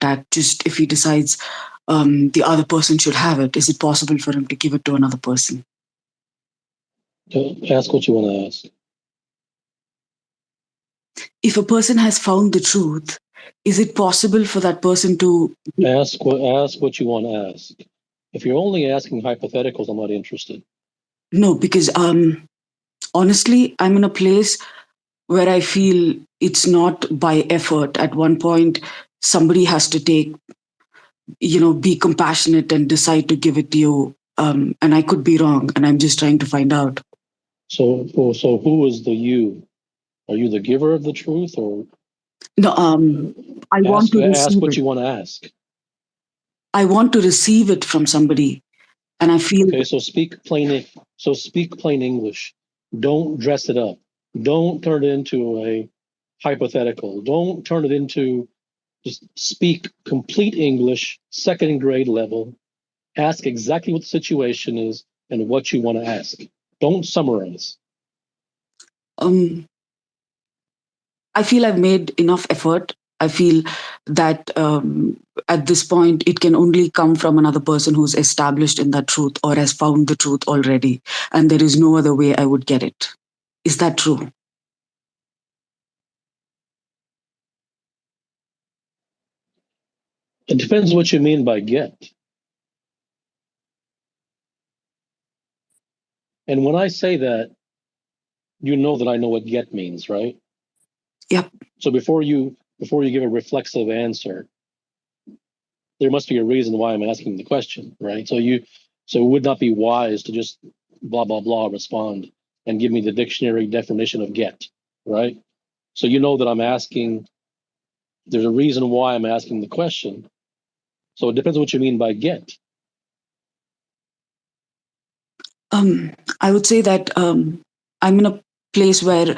intact, just if he decides the other person should have it, is it possible for him to give it to another person? Ask what you want to ask. If a person has found the truth, is it possible for that person to ask what you want to ask? If you're only asking hypotheticals, I'm not interested. No, because honestly, I'm in a place where I feel it's not by effort. At one point, somebody has to be compassionate and decide to give it to you. And I could be wrong, and I'm just trying to find out. So who is the you? Are you the giver of the truth, or no? I want to ask what you want to ask. I want to receive it from somebody, and I feel. Okay, so speak plain. So speak plain English. Don't dress it up. Don't turn it into a hypothetical. Don't turn it into. Just speak complete English, second grade level. Ask exactly what the situation is and what you want to ask. Don't summarize. I feel I've made enough effort. I feel that at this point, it can only come from another person who's established in that truth or has found the truth already. And there is no other way I would get it. Is that true? It depends what you mean by get. And when I say that, you know that I know what get means, right? Yep. So before you give a reflexive answer, there must be a reason why I'm asking the question, right? So it would not be wise to just blah blah blah respond and give me the dictionary definition of get, right? So you know that I'm asking. There's a reason why I'm asking the question. So it depends what you mean by get. I would say that I'm in a place where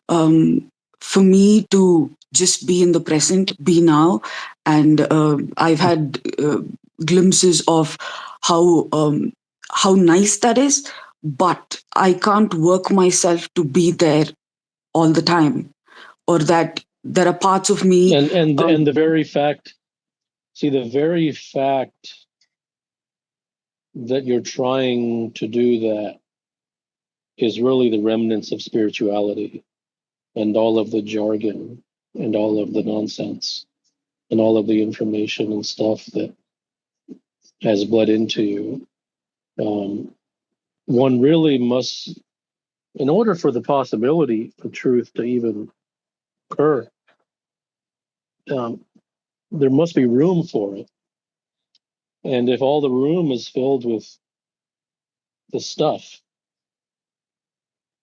for me to just be in the present, be now, and I've had glimpses of how nice that is, but I can't work myself to be there all the time, or that there are parts of me and the very fact that you're trying to do that is really the remnants of spirituality and all of the jargon and all of the nonsense and all of the information and stuff that has bled into you. One really must, in order for the possibility for truth to even occur, there must be room for it. And if all the room is filled with the stuff,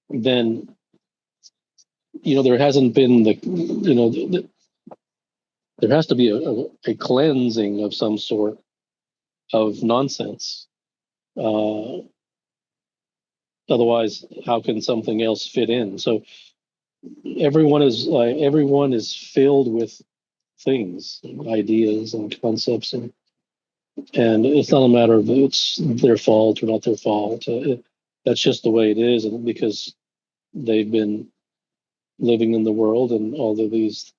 then there hasn't been there has to be a cleansing of some sort of nonsense. Otherwise, how can something else fit in? So everyone is filled with things, ideas, and concepts, and it's not a matter of it's their fault or not their fault. That's just the way it is, and because they've been living in the world, and all of these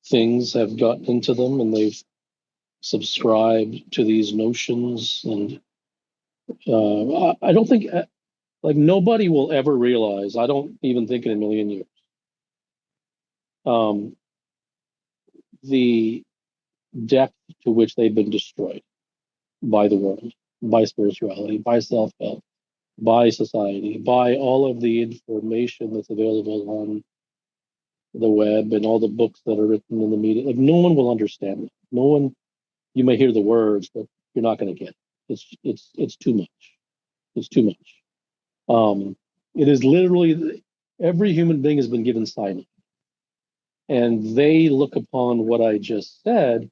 things have gotten into them, and they've subscribed to these notions. And I don't think, nobody will ever realize. I don't even think in a million years. The depth to which they've been destroyed by the world, by spirituality, by self-help, by society, by all of the information that's available on the web and all the books that are written in the media. Like, no one will understand it. No one. You may hear the words, but you're not going to get it. It's too much. It's too much. It is literally every human being has been given silence, and they look upon what I just said,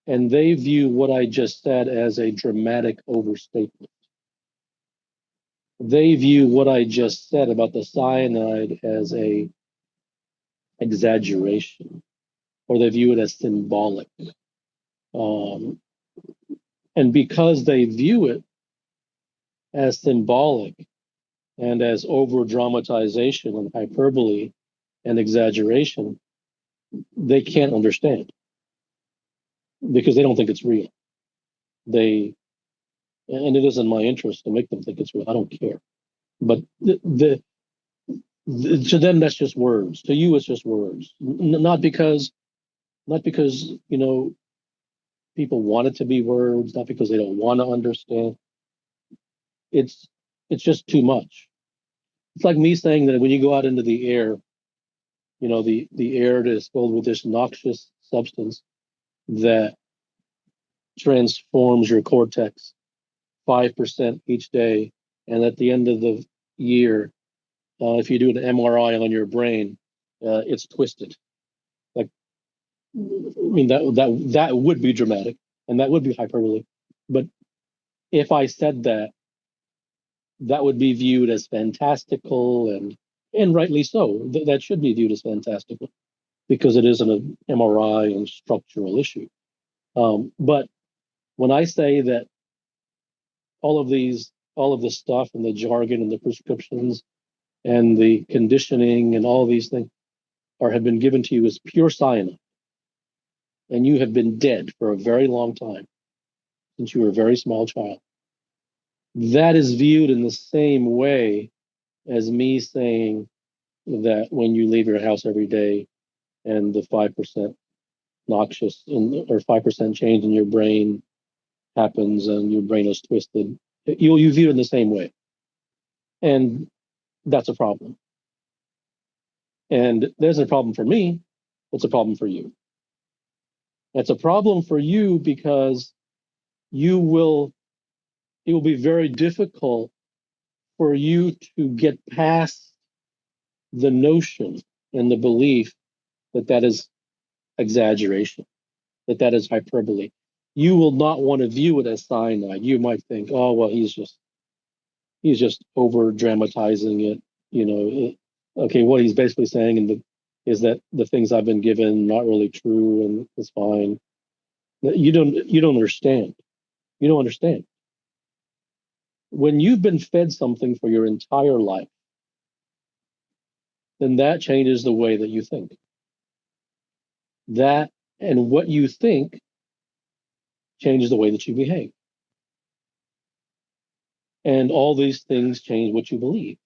and they view what I just said as a dramatic overstatement. They view what I just said about the cyanide as a exaggeration, or they view it as symbolic. And because they view it as symbolic and as over dramatization and hyperbole and exaggeration, they can't understand. because they don't think it's real. They and it isn't my interest to make them think it's real. I don't care. But to them that's just words. To you it's just words. Not because people want it to be words, not because they don't want to understand. It's it's just too much. It's like me saying that when you go out into the air, the air is filled with this noxious substance that transforms your cortex 5% each day. And at the end of the year, if you do an MRI on your brain, it's twisted. Like, I mean, that would be dramatic and that would be hyperbole. But if I said that, that would be viewed as fantastical and rightly so. That should be viewed as fantastical because it isn't an MRI and structural issue. But when I say that all of the stuff and the jargon and the prescriptions and the conditioning and all of these things have been given to you as pure cyanide, and you have been dead for a very long time since you were a very small child, that is viewed in the same way as me saying that when you leave your house every day and the 5% noxious or 5% change in your brain happens and your brain is twisted, you view it in the same way. And that's a problem. And there's a problem for me. It's a problem for you. It's a problem for you because it will be very difficult for you to get past the notion and the belief that that is exaggeration, that is hyperbole. You will not want to view it as cyanide. You might think, oh well, he's just over dramatizing it. Okay, what he's basically saying is that the things I've been given not really true and it's fine. You don't understand. You don't understand. When you've been fed something for your entire life, then that changes the way that you think. That and what you think changes the way that you behave. And all these things change what you believe.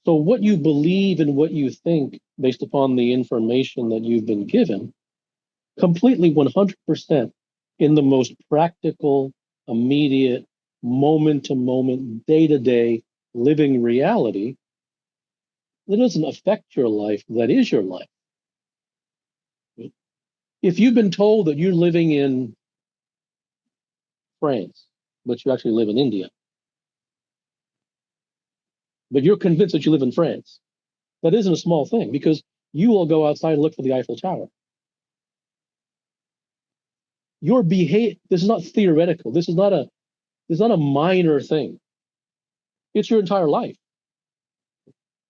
So what you believe and what you think based upon the information that you've been given, completely 100% in the most practical, immediate, moment to moment, day to day living reality, that doesn't affect your life. That is your life. If you've been told that you're living in France, but you actually live in India, but you're convinced that you live in France, that isn't a small thing because you will go outside and look for the Eiffel Tower. Your behavior, this is not theoretical. This is not a minor thing. It's your entire life.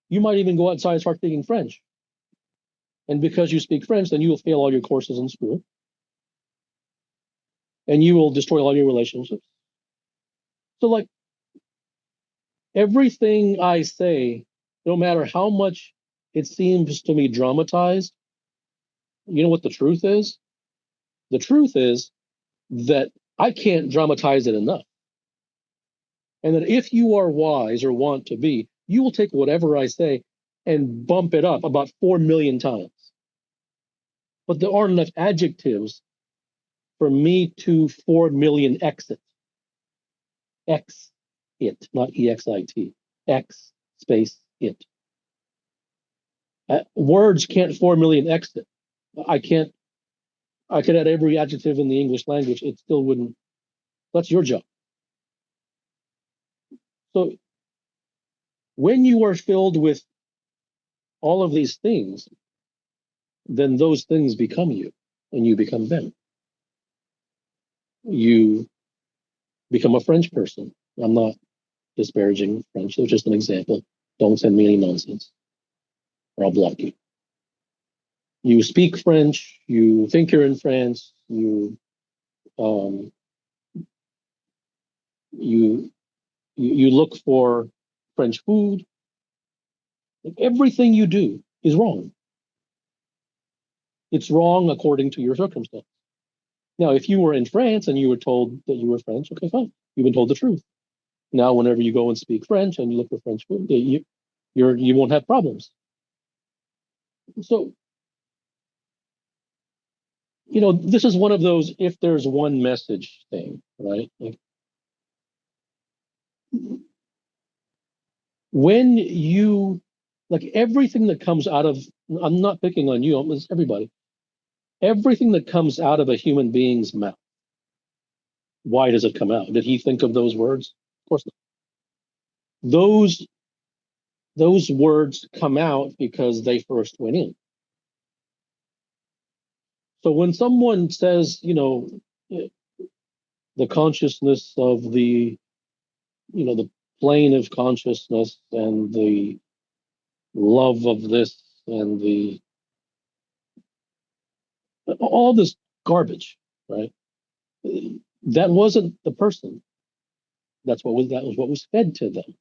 You might even go outside and start speaking French. And because you speak French, then you will fail all your courses in school. And you will destroy all your relationships. So, like, everything I say, no matter how much it seems to me dramatized, you know what the truth is? The truth is that I can't dramatize it enough. And that if you are wise or want to be, you will take whatever I say and bump it up about 4 million times. But there aren't enough adjectives for me to 4 million X it. X it, not EXIT. X space it. Words can't 4 million X it. I can't. I could add every adjective in the English language. It still wouldn't. That's your job. So when you are filled with all of these things, then those things become you and you become them. You become a French person. I'm not disparaging French. It was just an example. Don't send me any nonsense or I'll block you. You speak French. You think you're in France. Um, you you look for French food. Everything you do is wrong. It's wrong according to your circumstance. Now, if you were in France and you were told that you were French, okay, fine. You've been told the truth. Now, whenever you go and speak French and you look for French food, you won't have problems. So, this is one of those if there's one message thing, right? Like, when you, like, everything that comes out of, I'm not picking on you, it's everybody. Everything that comes out of a human being's mouth, why does it come out? Did he think of those words? Of course not. Those words come out because they first went in. So when someone says, the consciousness of the plane of consciousness and the love of this and the all this garbage, right? That wasn't the person. That was what was fed to them.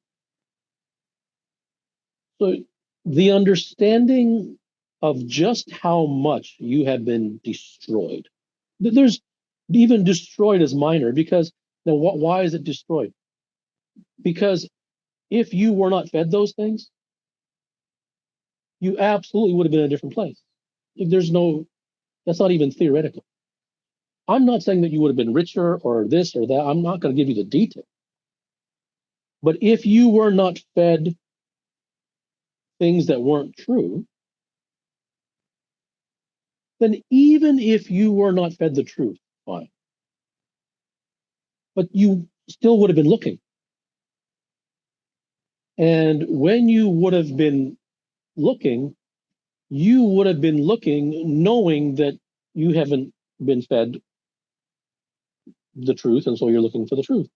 So the understanding of just how much you have been destroyed. There's even destroyed as minor because now why is it destroyed? Because if you were not fed those things, you absolutely would have been in a different place. That's not even theoretical. I'm not saying that you would have been richer or this or that. I'm not going to give you the detail. But if you were not fed things that weren't true, then even if you were not fed the truth, fine. But you still would have been looking. And when you would have been looking, you would have been looking knowing that you haven't been fed the truth, and so you're looking for the truth.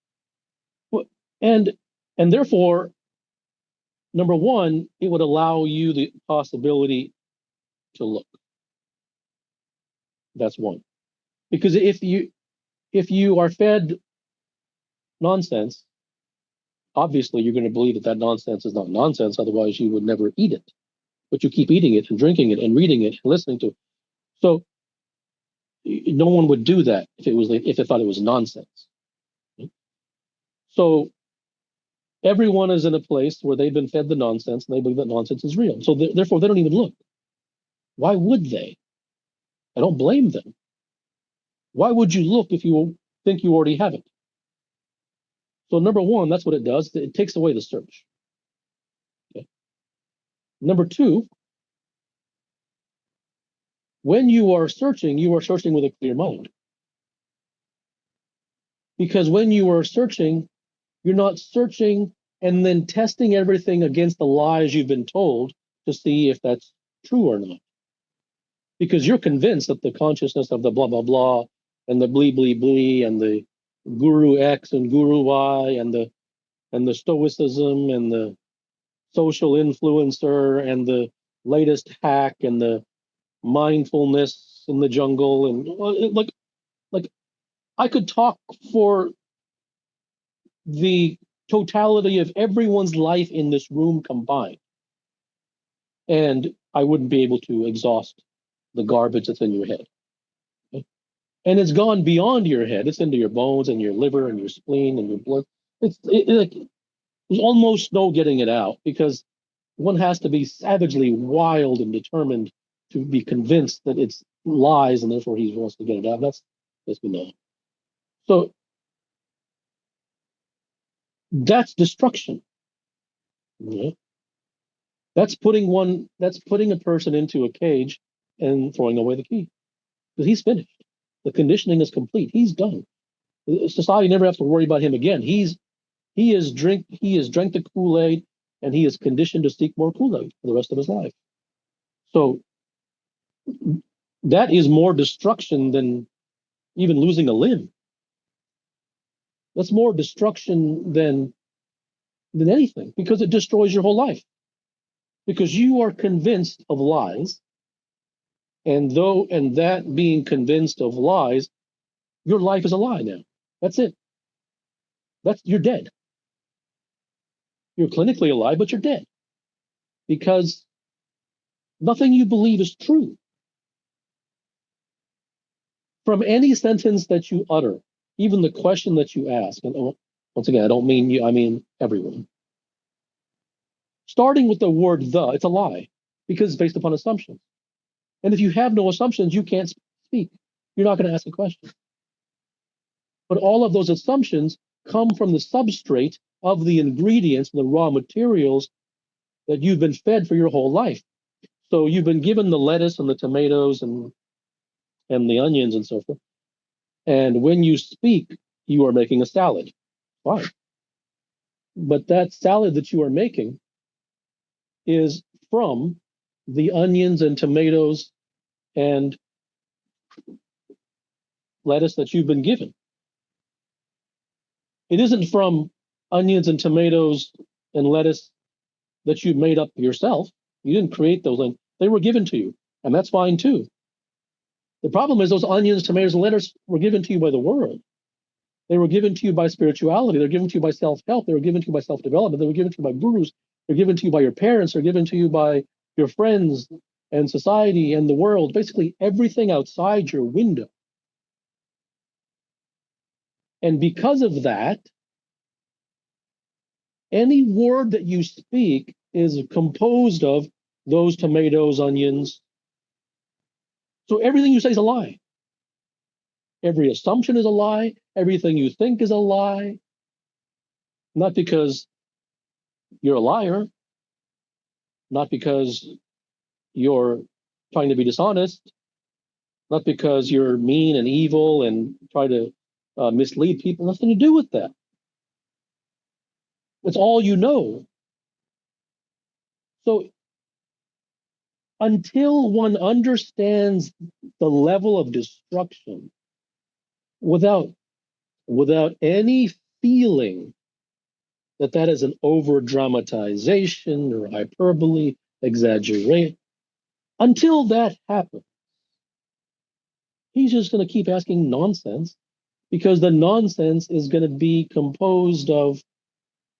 And and therefore, number one, it would allow you the possibility to look. That's one. Because if you are fed nonsense, obviously you're going to believe that nonsense is not nonsense, otherwise you would never eat it. But you keep eating it and drinking it and reading it and listening to it. So no one would do that if they thought it was nonsense. So everyone is in a place where they've been fed the nonsense and they believe that nonsense is real. So therefore, they don't even look. Why would they? I don't blame them. Why would you look if you think you already have it? So number one, that's what it does. It takes away the search. Okay. Number two, when you are searching with a clear mind. Because when you are searching, you're not searching and then testing everything against the lies you've been told to see if that's true or not. Because you're convinced that the consciousness of the blah, blah, blah, and the blee, blee, blee, and the guru X and guru Y, and the stoicism, and the social influencer, and the latest hack, and the mindfulness in the jungle, and like I could talk for the totality of everyone's life in this room combined, and I wouldn't be able to exhaust the garbage that's in your head. Okay? And it's gone beyond your head. It's into your bones and your liver and your spleen and your blood. There's almost no getting it out because one has to be savagely wild and determined to be convinced that it's lies and therefore he wants to get it out. That's we know. So that's destruction. Yeah. That's putting a person into a cage and throwing away the key. Because he's finished. The conditioning is complete. He's done. Society never has to worry about him again. He has drank the Kool-Aid and he is conditioned to seek more Kool-Aid for the rest of his life. So that is more destruction than even losing a limb. That's more destruction than anything because it destroys your whole life. Because you are convinced of lies, and that being convinced of lies, your life is a lie now. That's it. You're dead. You're clinically alive, but you're dead because nothing you believe is true. From any sentence that you utter, even the question that you ask, and once again, I don't mean you, I mean everyone. Starting with the word the, it's a lie because it's based upon assumptions. And if you have no assumptions, you can't speak. You're not going to ask a question. But all of those assumptions come from the substrate of the ingredients, the raw materials that you've been fed for your whole life. So you've been given the lettuce and the tomatoes and the onions and so forth. And when you speak, you are making a salad. Fine. But that salad that you are making is from the onions and tomatoes and lettuce that you've been given. It isn't from onions and tomatoes and lettuce that you made up yourself. You didn't create those, they were given to you, and that's fine too. The problem is those onions, tomatoes, and lettuce were given to you by the world. They were given to you by spirituality. They're given to you by self-help. They were given to you by self-development. They were given to you by gurus. They're given to you by your parents. They're given to you by your friends and society and the world, basically everything outside your window. And because of that, any word that you speak is composed of those tomatoes, onions. So everything you say is a lie. Every assumption is a lie. Everything you think is a lie. Not because you're a liar, not because you're trying to be dishonest, not because you're mean and evil and try to mislead people. Nothing to do with that. It's all you know. So until one understands the level of destruction without any feeling that that is an over dramatization or hyperbole, exaggeration, until that happens, he's just going to keep asking nonsense because the nonsense is going to be composed of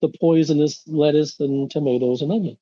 the poisonous lettuce and tomatoes and onions.